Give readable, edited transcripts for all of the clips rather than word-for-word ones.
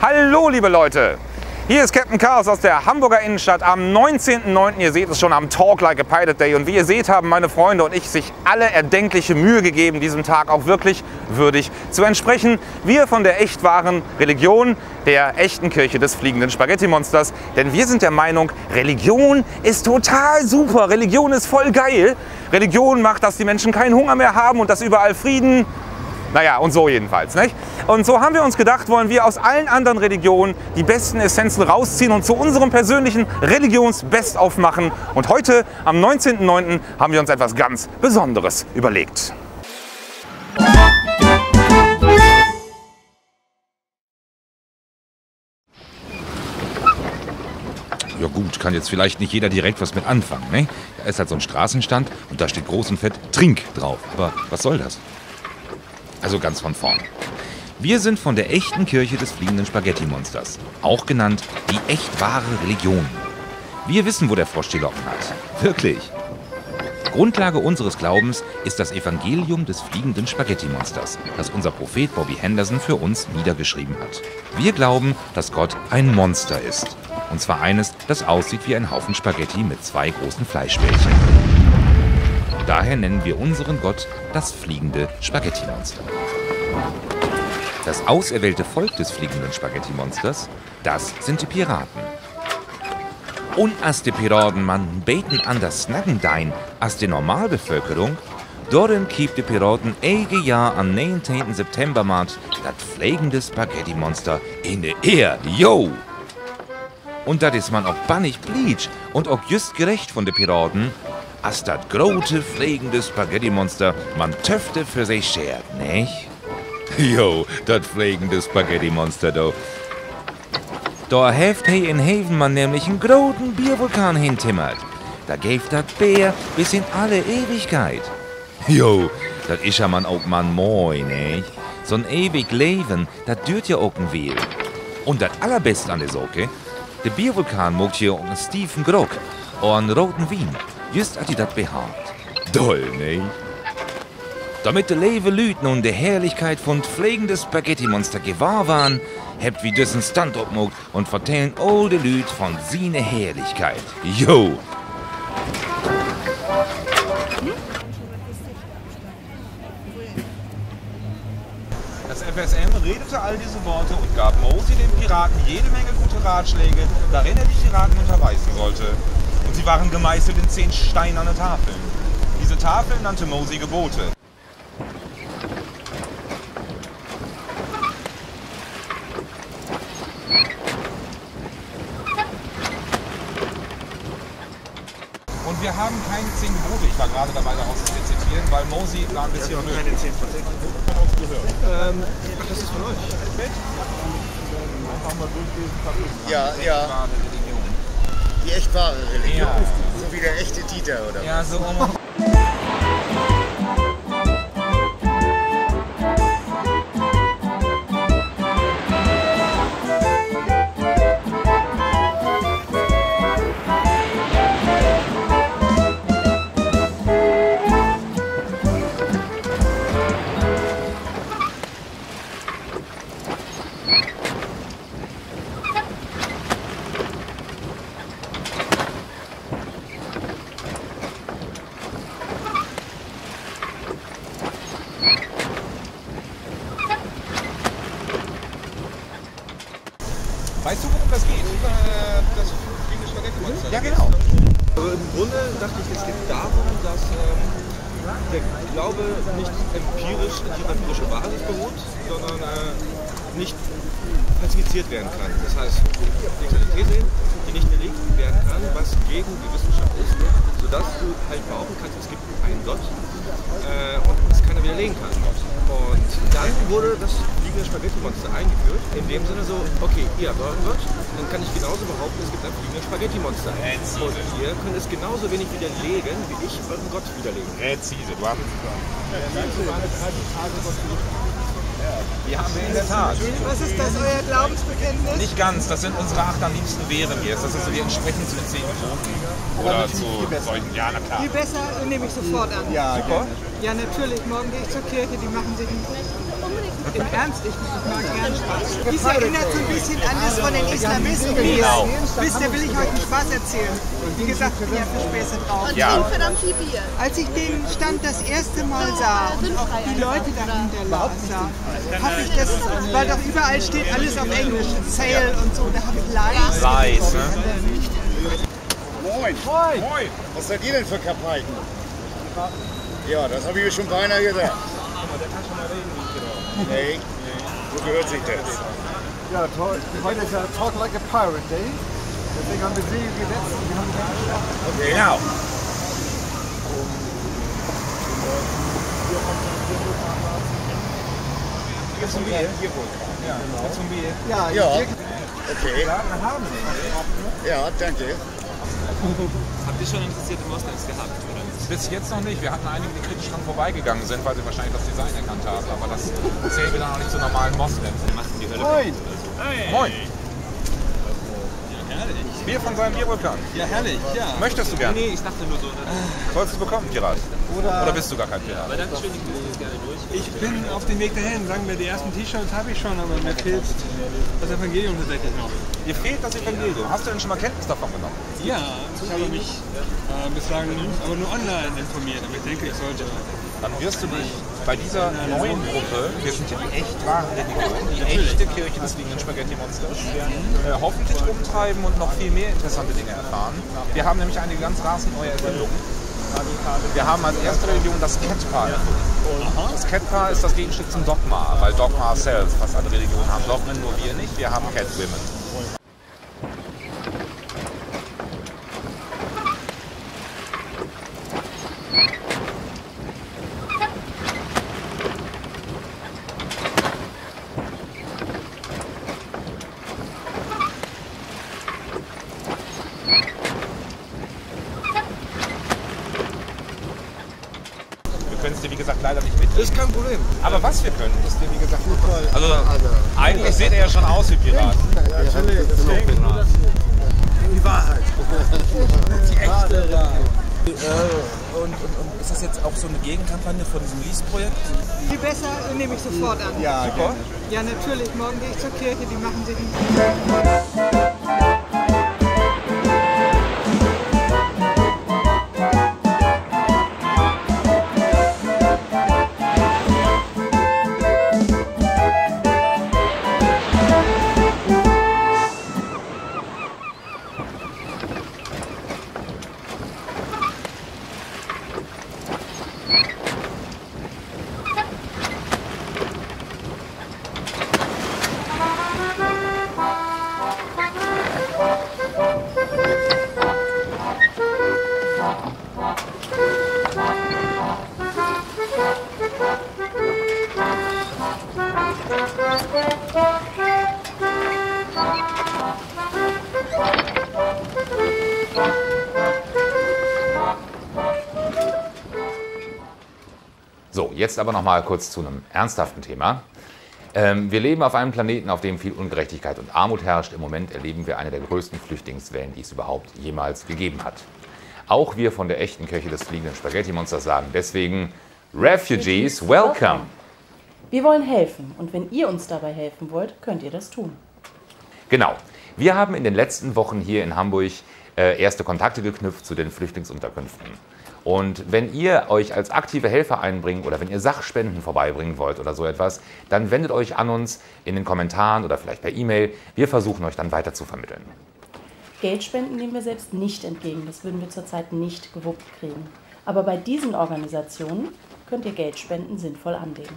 Hallo liebe Leute, hier ist Captain Chaos aus der Hamburger Innenstadt am 19.09. Ihr seht es schon am Talk Like a Pilot Day und wie ihr seht, haben meine Freunde und ich sich alle erdenkliche Mühe gegeben, diesem Tag auch wirklich würdig zu entsprechen. Wir von der echt wahren Religion, der echten Kirche des fliegenden Spaghetti-Monsters, denn wir sind der Meinung, Religion ist total super, Religion ist voll geil. Religion macht, dass die Menschen keinen Hunger mehr haben und dass überall Frieden. Naja, und so jedenfalls, nicht? Und so haben wir uns gedacht, wollen wir aus allen anderen Religionen die besten Essenzen rausziehen und zu unserem persönlichen Religions-Best-of machen. Und heute, am 19.09., haben wir uns etwas ganz Besonderes überlegt. Ja gut, kann jetzt vielleicht nicht jeder direkt was mit anfangen, ne? Da ist halt so ein Straßenstand und da steht groß und fett Trink drauf. Aber was soll das? Also ganz von vorn. Wir sind von der echten Kirche des fliegenden Spaghetti-Monsters, auch genannt die echt wahre Religion. Wir wissen, wo der Frosch die Locken hat. Wirklich. Grundlage unseres Glaubens ist das Evangelium des fliegenden Spaghetti-Monsters, das unser Prophet Bobby Henderson für uns niedergeschrieben hat. Wir glauben, dass Gott ein Monster ist. Und zwar eines, das aussieht wie ein Haufen Spaghetti mit zwei großen Fleischbällchen. Daher nennen wir unseren Gott das fliegende Spaghetti-Monster. Das auserwählte Volk des fliegenden Spaghetti-Monsters, das sind die Piraten. Und als die Piraten man beten an das Snaggendein als die Normalbevölkerung, darin gibt die Piraten jedes Jahr am 19. September das fliegende Spaghetti-Monster in der Ehr. Yo! Und das ist man auch bannig bleach und auch just gerecht von den Piraten, als das große fliegende Spaghetti-Monster man Töfte für sich schert, nicht? Jo, das fliegende Spaghetti-Monster, do. Da heft he in Haven man nämlich einen großen Biervulkan hintimmert. Da gäft das Bier bis in alle Ewigkeit. Jo, das ist ja man auch man moi, nicht? So ein ewig Leben, das dürt ja auch ein Wehl. Und das allerbeste an der Sache, der Biervulkan mogt hier einen stiefen Grog oder einen roten Wein. Just als die das behaart. Doll, nicht? Damit die leve Lüten und die Herrlichkeit von fliegendes Spaghetti-Monster gewahr waren, hebt wie düssen Stand obmogt und vertellen all die Lüt von seine Herrlichkeit. Jo! Das FSM redete all diese Worte und gab Mose dem Piraten jede Menge gute Ratschläge, darin er die Piraten unterweisen sollte. Und sie waren gemeißelt in 10 steinerne Tafeln. Diese Tafeln nannte Mose Gebote. Und wir haben keine 10 Gebote. Ich war gerade dabei, daraus zu rezitieren, weil Mose da ein bisschen blöd. Keine 10 das ist von euch. Einfach mal durchlesen. Ja. Die echt wahre Religion. Ja. So wie der echte Dieter, oder? Ja, so. Weißt du, worum das geht? Das fliegende Spaghetti-Monster. Ja, genau. Also im Grunde dachte ich, es geht darum, dass der Glaube nicht empirisch, auf empirischer Basis beruht, sondern nicht falsifiziert werden kann. Das heißt, es ist eine These, die nicht belegt werden kann, was gegen die Wissenschaft ist, sodass du halt behaupten kannst, es gibt einen Gott und es keiner widerlegen kann. Und dann wurde das fliegende Spaghetti-Monster eingeführt, in dem Sinne so, okay, ihr habt euren Gott, dann kann ich genauso behaupten, es gibt ein fliegendes Spaghetti-Monster. Und ihr könnt es genauso wenig widerlegen, wie ich euren Gott widerlegen. Präzise, du hast es gesagt. Die haben wir in der Tat. Was ist das, euer Glaubensbekenntnis? Nicht ganz, das sind unsere 8 am liebsten wären wir. Das ist so, wir entsprechen zu den 10 Geboten. Oder zu solchen, ja, na klar. Viel besser nehme ich sofort an. Ja, super. Ja, natürlich. Morgen gehe ich zur Kirche, die machen sich unbedingt Im Ernst, ich mag gern Spaß. Dies erinnert so ein bisschen an das von den Islamisten. Genau. Wisst ihr, will ich euch einen Spaß erzählen. Wie gesagt, ich bin ja für Späße drauf. Und Ja. trinkt verdammt viel Bier. Als ich den Stand das erste Mal sah und auch die Leute dahinter sah, habe ich das, weil doch überall steht alles auf Englisch, Sale und so, da habe ich leise. Leise. Moin. Moin. Was seid ihr denn für Kapeiten? Ja, das habe ich mir schon beinahe gedacht. Nee, so gehört sich das. Ja, toll. Heute ist ja Talk Like a Pirate Day. Deswegen haben wir See gesetzt und wir haben die Okay. Genau. Gibt's ein Bier? Ja, gibt's ein Bier? Ja, Ja, hier okay. haben wir. Ja, danke. Habt ihr schon interessierte Moslems gehabt, oder? Bis jetzt noch nicht. Wir hatten einige, die kritisch dran vorbeigegangen sind, weil sie wahrscheinlich das Design erkannt haben. Aber das zählen wir dann auch nicht zu normalen Moslems. Die machen die Hölle. Moin. Moin. Ja, herrlich. Bier von seinem Biervulkan. Ja, herrlich, ja. Möchtest du gern? Nee, ich dachte nur so. Sollst du es bekommen, Pirat? Oder bist du gar kein Pirat? Aber Dankeschön, ich lese das gerne durch. Ich bin auf dem Weg dahin, sagen wir, die ersten T-Shirts habe ich schon, aber mir fehlt das Evangelium tatsächlich noch. Dir fehlt das Evangelium. Hast du denn schon mal Kenntnis davon genommen? Ja, ich habe mich bislang aber nur online informiert, aber ich denke, ich sollte. Dann wirst du dich bei dieser neuen Gruppe, wir sind ja die echt wahre Religion, die echte Kirche des liegenden Spaghetti-Monsters, hoffentlich umtreiben und noch viel mehr interessante Dinge erfahren. Wir haben nämlich eine ganz rasend neue Erfindung. Wir haben als erste Religion das Ketpa erfunden. Das Ketpa ist das Gegenstück zum Dogma, weil Dogma sells, fast alle Religionen haben Dogmen, nur wir nicht. Wir haben Catwomen. Wir können es dir, wie gesagt, leider nicht mit. Das ist kein Problem. Aber was wir können, ist dir, wie gesagt, also eigentlich seht ihr ja schon aus wie Piraten. Die Wahrheit. Die echte Wahrheit. Und ist das jetzt auch so eine Gegenkampagne von diesem Lease-Projekt? Viel besser nehme ich sofort an. Ja, Super. Ja, natürlich. Morgen gehe ich zur Kirche, die machen sich nicht. So, jetzt aber noch mal kurz zu einem ernsthaften Thema. Wir leben auf einem Planeten, auf dem viel Ungerechtigkeit und Armut herrscht. Im Moment erleben wir eine der größten Flüchtlingswellen, die es überhaupt jemals gegeben hat. Auch wir von der echten Kirche des fliegenden Spaghetti-Monsters sagen deswegen Refugees, welcome! Wir wollen helfen und wenn ihr uns dabei helfen wollt, könnt ihr das tun. Genau. Wir haben in den letzten Wochen hier in Hamburg erste Kontakte geknüpft zu den Flüchtlingsunterkünften. Und wenn ihr euch als aktive Helfer einbringen oder wenn ihr Sachspenden vorbeibringen wollt oder so etwas, dann wendet euch an uns in den Kommentaren oder vielleicht per E-Mail. Wir versuchen euch dann weiter zu vermitteln. Geldspenden nehmen wir selbst nicht entgegen, das würden wir zurzeit nicht gewuppt kriegen. Aber bei diesen Organisationen könnt ihr Geldspenden sinnvoll anlegen.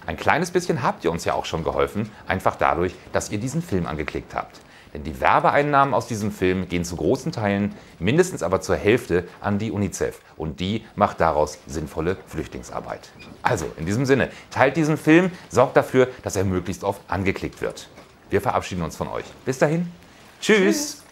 Ein kleines bisschen habt ihr uns ja auch schon geholfen, einfach dadurch, dass ihr diesen Film angeklickt habt. Denn die Werbeeinnahmen aus diesem Film gehen zu großen Teilen, mindestens aber zur Hälfte, an die UNICEF. Und die macht daraus sinnvolle Flüchtlingsarbeit. Also, in diesem Sinne, teilt diesen Film, sorgt dafür, dass er möglichst oft angeklickt wird. Wir verabschieden uns von euch. Bis dahin, tschüss.